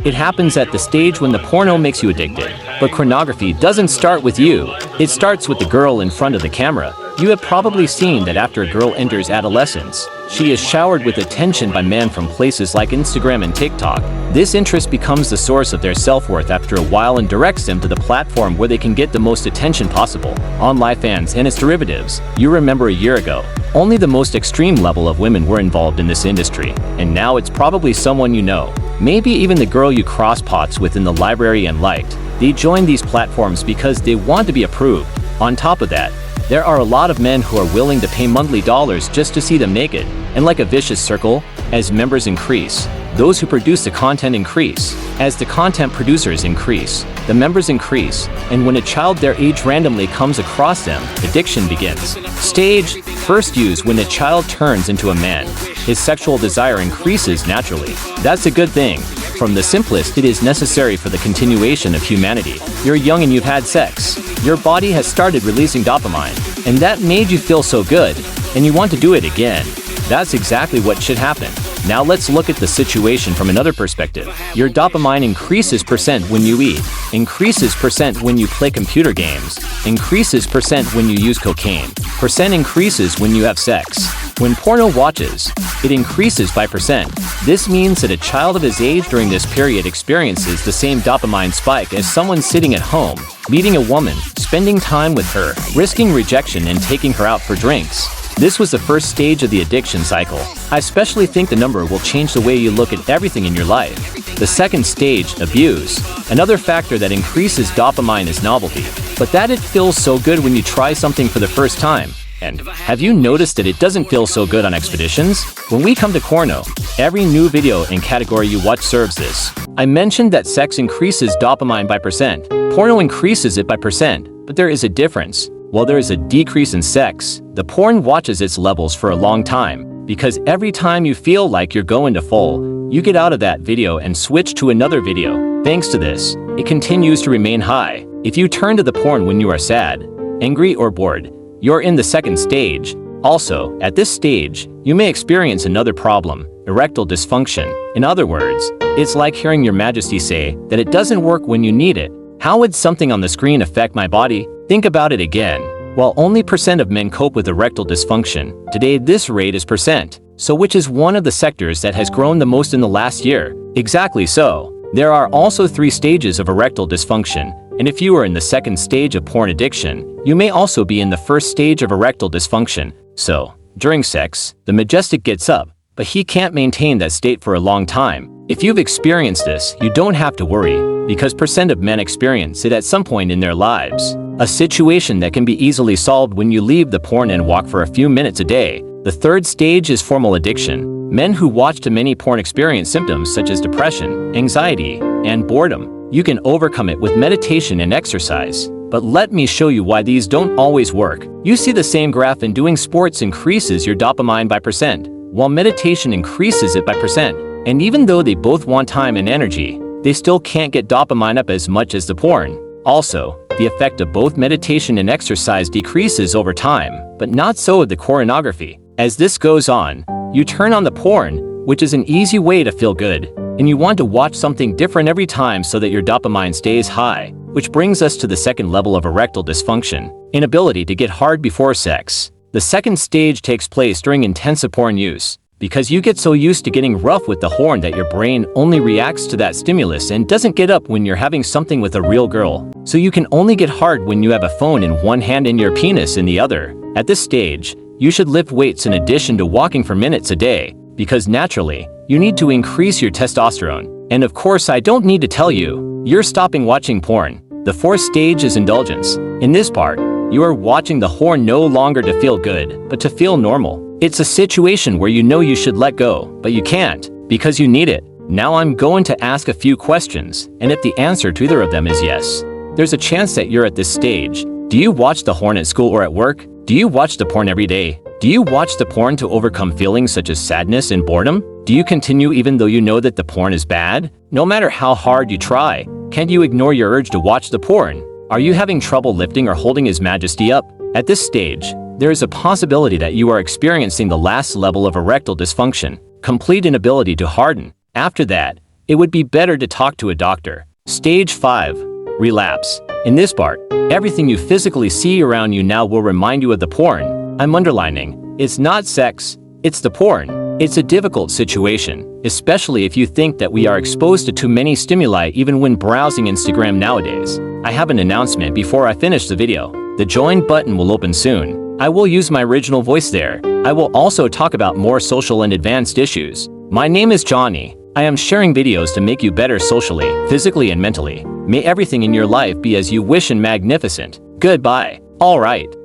It happens at the stage when the porno makes you addicted. But pornography doesn't start with you. It starts with the girl in front of the camera. You have probably seen that after a girl enters adolescence, she is showered with attention by men from places like Instagram and TikTok. This interest becomes the source of their self-worth after a while and directs them to the platform where they can get the most attention possible. OnlyFans and its derivatives. You remember a year ago, only the most extreme level of women were involved in this industry, and now it's probably someone you know. Maybe even the girl you cross pots with in the library and liked. They join these platforms because they want to be approved. On top of that, there are a lot of men who are willing to pay monthly dollars just to see them naked. And like a vicious circle, as members increase, those who produce the content increase. As the content producers increase, the members increase, and when a child their age randomly comes across them, addiction begins. Stage: first use when a child turns into a man. His sexual desire increases naturally. That's a good thing. From the simplest, it is necessary for the continuation of humanity. You're young and you've had sex. Your body has started releasing dopamine, and that made you feel so good, and you want to do it again. That's exactly what should happen. Now let's look at the situation from another perspective. Your dopamine increases percent when you eat, increases percent when you play computer games, increases percent when you use cocaine, percent increases when you have sex. When porno watches, it increases by percent. This means that a child of his age during this period experiences the same dopamine spike as someone sitting at home, meeting a woman, spending time with her, risking rejection and taking her out for drinks. This was the first stage of the addiction cycle. I especially think the number will change the way you look at everything in your life. The second stage, abuse. Another factor that increases dopamine is novelty, but that it feels so good when you try something for the first time. And have you noticed that it doesn't feel so good on expeditions? When we come to porno, every new video and category you watch serves this. I mentioned that sex increases dopamine by percent. Porno increases it by percent, but there is a difference. While there is a decrease in sex, the porn watches its levels for a long time, because every time you feel like you're going to fall, you get out of that video and switch to another video. Thanks to this, it continues to remain high. If you turn to the porn when you are sad, angry, or bored, you're in the second stage. Also, at this stage, you may experience another problem, erectile dysfunction. In other words, it's like hearing your majesty say that it doesn't work when you need it. How would something on the screen affect my body? Think about it again. While only percent of men cope with erectile dysfunction, today this rate is percent. So which is one of the sectors that has grown the most in the last year? Exactly so. There are also 3 stages of erectile dysfunction, and if you are in the second stage of porn addiction, you may also be in the first stage of erectile dysfunction. So, during sex, the majestic gets up, but he can't maintain that state for a long time. If you've experienced this, you don't have to worry, because percent of men experience it at some point in their lives. A situation that can be easily solved when you leave the porn and walk for a few minutes a day. The third stage is formal addiction. Men who watch too many porn experience symptoms such as depression, anxiety, and boredom. You can overcome it with meditation and exercise. But let me show you why these don't always work. You see the same graph in doing sports increases your dopamine by percent, while meditation increases it by percent. And even though they both want time and energy, they still can't get dopamine up as much as the porn. Also, the effect of both meditation and exercise decreases over time, but not so with the pornography. As this goes on, you turn on the porn, which is an easy way to feel good, and you want to watch something different every time so that your dopamine stays high, which brings us to the second level of erectile dysfunction, inability to get hard before sex. The second stage takes place during intensive porn use, because you get so used to getting rough with the horn that your brain only reacts to that stimulus and doesn't get up when you're having something with a real girl. So you can only get hard when you have a phone in one hand and your penis in the other. At this stage, you should lift weights in addition to walking for minutes a day, because naturally, you need to increase your testosterone. And of course, I don't need to tell you, you're stopping watching porn. The fourth stage is indulgence. In this part, you are watching the horn no longer to feel good, but to feel normal. It's a situation where you know you should let go, but you can't, because you need it. Now I'm going to ask a few questions, and if the answer to either of them is yes, there's a chance that you're at this stage. Do you watch the horn at school or at work? Do you watch the porn every day? Do you watch the porn to overcome feelings such as sadness and boredom? Do you continue even though you know that the porn is bad? No matter how hard you try, can't you ignore your urge to watch the porn? Are you having trouble lifting or holding His Majesty up? At this stage, there is a possibility that you are experiencing the last level of erectile dysfunction, complete inability to harden. After that, it would be better to talk to a doctor. Stage 5. Relapse. In this part, everything you physically see around you now will remind you of the porn. I'm underlining, it's not sex, it's the porn. It's a difficult situation, especially if you think that we are exposed to too many stimuli even when browsing Instagram nowadays. I have an announcement before I finish the video. The join button will open soon. I will use my original voice there. I will also talk about more social and advanced issues. My name is Johnny. I am sharing videos to make you better socially, physically and mentally. May everything in your life be as you wish and magnificent. Goodbye. Alright.